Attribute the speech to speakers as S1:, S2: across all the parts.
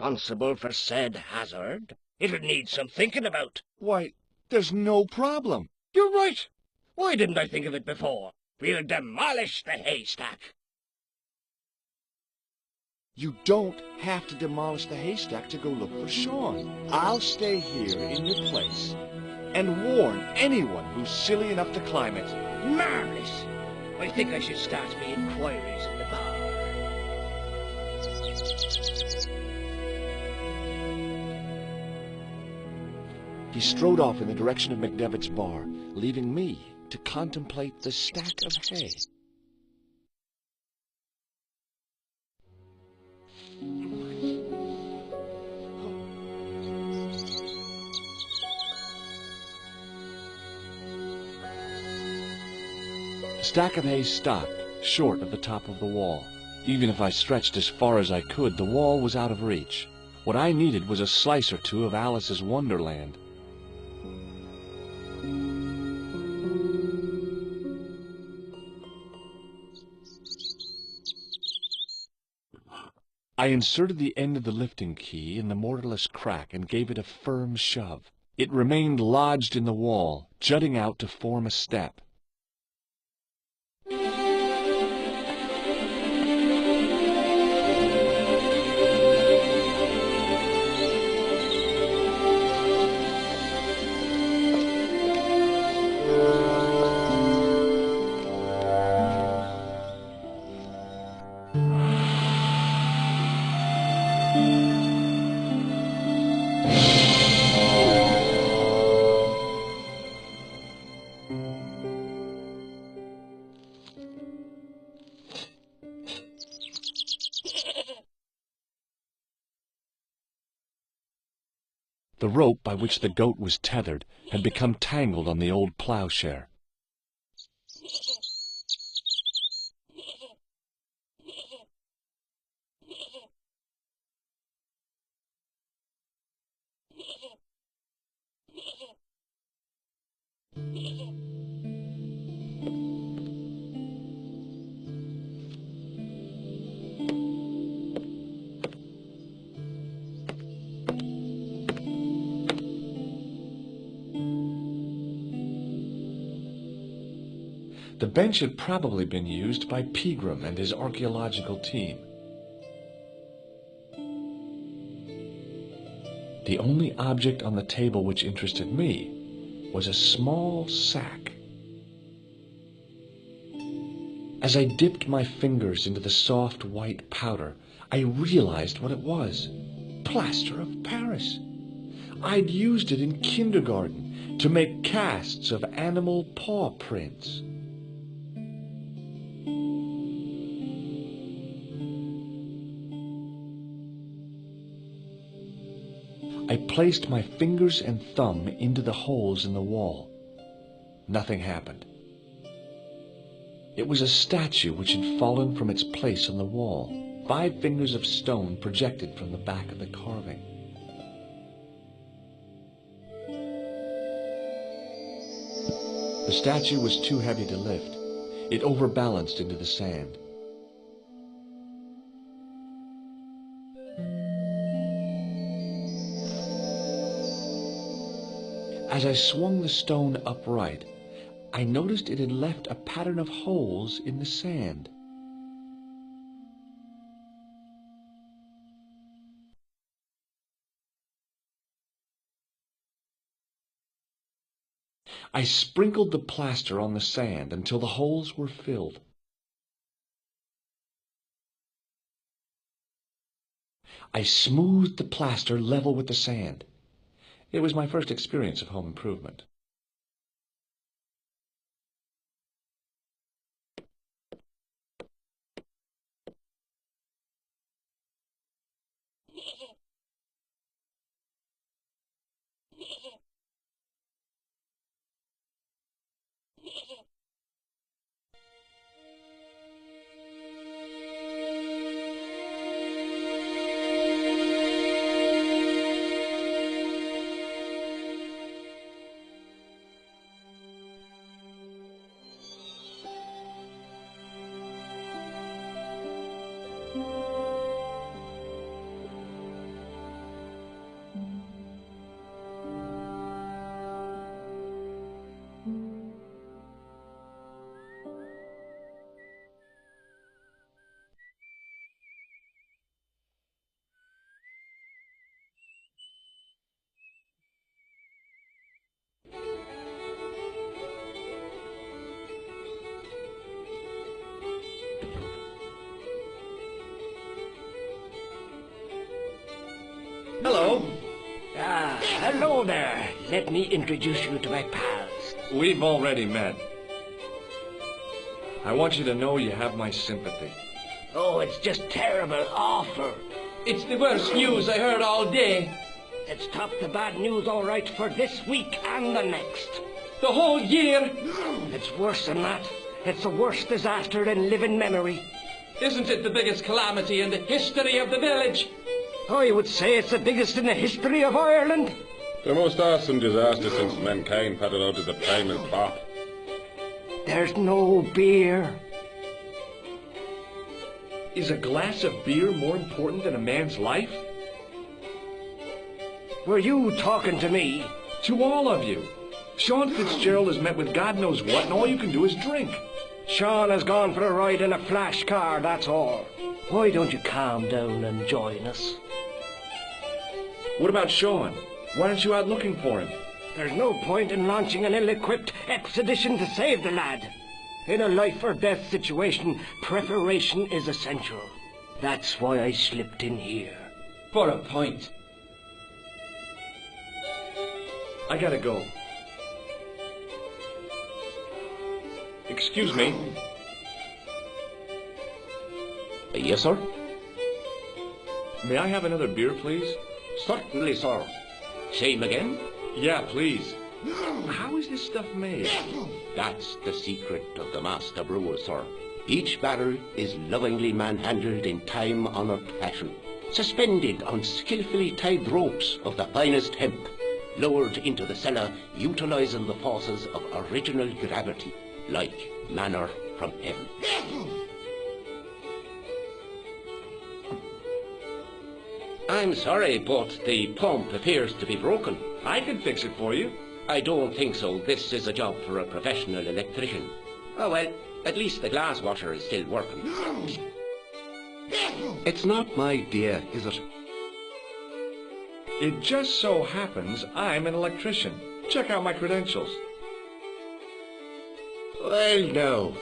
S1: responsible for said hazard. It'll need some thinking about.
S2: Why, there's no problem.
S1: You're right. Why didn't I think of it before? We'll demolish the haystack.
S2: You don't have to demolish the haystack to go look for Sean. I'll stay here in your place and warn anyone who's silly enough to climb it.
S1: Marvelous. I think I should start my inquiries in the bar.
S2: He strode off in the direction of McDevitt's bar, leaving me to contemplate the stack of hay. The stack of hay stopped, short of the top of the wall. Even if I stretched as far as I could, the wall was out of reach. What I needed was a slice or two of Alice's Wonderland. I inserted the end of the lifting key in the mortarless crack and gave it a firm shove. It remained lodged in the wall, jutting out to form a step. The rope by which the goat was tethered had become tangled on the old plowshare. The bench had probably been used by Pegram and his archaeological team. The only object on the table which interested me was a small sack. As I dipped my fingers into the soft white powder, I realized what it was. Plaster of Paris. I'd used it in kindergarten to make casts of animal paw prints. I placed my fingers and thumb into the holes in the wall. Nothing happened. It was a statue which had fallen from its place on the wall, 5 fingers of stone projected from the back of the carving. The statue was too heavy to lift. It overbalanced into the sand. As I swung the stone upright, I noticed it had left a pattern of holes in the sand. I sprinkled the plaster on the sand until the holes were filled. I smoothed the plaster level with the sand. It was my first experience of home improvement. Hello.
S1: Hello there. Let me introduce you to my pals.
S2: We've already met. I want you to know you have my sympathy.
S1: Oh, it's just terrible, awful.
S3: It's the worst news I heard all day.
S1: It's top the bad news all right for this week and the next.
S3: The whole year.
S1: It's worse than that. It's the worst disaster in living memory.
S3: Isn't it the biggest calamity in the history of the village?
S1: I would say it's the biggest in the history of Ireland.
S4: The most awesome disaster since mankind paddled out of the primal crop.
S1: There's no beer.
S2: Is a glass of beer more important than a man's life?
S1: Were you talking to me?
S2: To all of you. Sean Fitzgerald has met with God knows what, and all you can do is drink.
S1: Sean has gone for a ride in a flash car, that's all. Why don't you calm down and join us?
S2: What about Sean? Why aren't you out looking for him?
S1: There's no point in launching an ill-equipped expedition to save the lad. In a life-or-death situation, preparation is essential. That's why I slipped in here.
S3: For a point.
S2: I gotta go. Excuse me.
S5: Yes, sir?
S2: May I have another beer, please?
S5: Certainly, sir. Same again?
S2: Yeah, please. How is this stuff made?
S5: That's the secret of the master brewer, sir. Each barrel is lovingly manhandled in time-honoured fashion, suspended on skillfully tied ropes of the finest hemp, lowered into the cellar, utilising the forces of original gravity, like manna from heaven. I'm sorry, but the pump appears to be broken.
S2: I can fix it for you.
S5: I don't think so. This is a job for a professional electrician. Oh well, at least the glass washer is still working. It's not my idea, is it?
S2: It just so happens I'm an electrician. Check out my credentials.
S5: Well, no.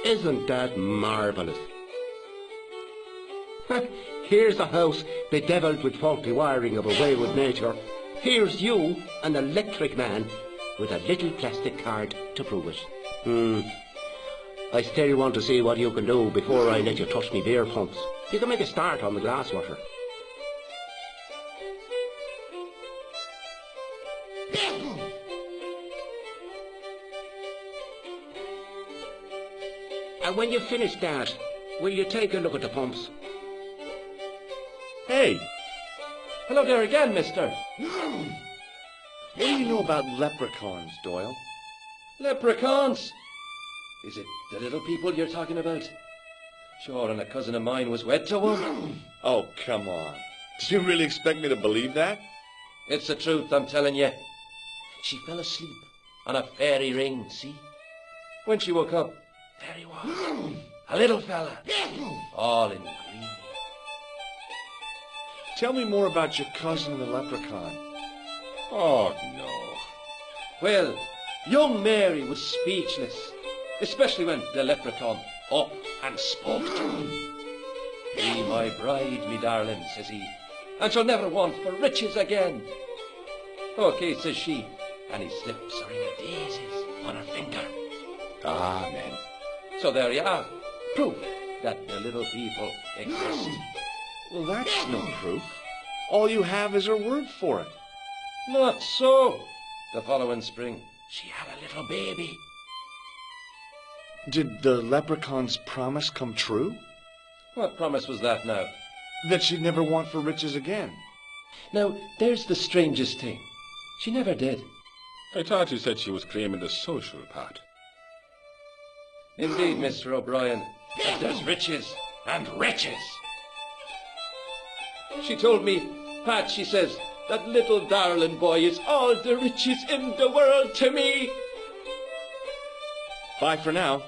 S5: Isn't that marvellous? Here's a house bedevilled with faulty wiring of a wayward nature. Here's you, an electric man, with a little plastic card to prove it. I still want to see what you can do before I let you touch me beer pumps. You can make a start on the glass washer. And when you've finished that, will you take a look at the pumps?
S2: Hey!
S3: Hello there again, mister.
S2: What do you know about leprechauns, Doyle?
S3: Leprechauns? Is it the little people you're talking about? Sure, and a cousin of mine was wed to one.
S4: Oh, come on. Did you really expect me to believe that?
S3: It's the truth, I'm telling you. She fell asleep on a fairy ring, see? When she woke up, there he was. A little fella. All in green.
S2: Tell me more about your cousin the leprechaun.
S4: Oh, no.
S3: Well, young Mary was speechless, especially when the leprechaun up and spoke to him. Be my bride, me darling, says he, and she'll never want for riches again. Okay, says she, and he slips a ring of daisies on her finger.
S4: Amen.
S3: So there you are, proof that the little people exist.
S2: Well, that's no proof. All you have is her word for it.
S3: Not so. The following spring, she had a little baby.
S2: Did the leprechaun's promise come true?
S3: What promise was that now?
S2: That she'd never want for riches again.
S3: Now, there's the strangest thing. She never did.
S4: I thought you said she was claiming the social part.
S3: Indeed, Mr. O'Brien, that there's riches and riches. She told me, Pat, she says, that little darling boy is all the riches in the world to me.
S2: Bye for now.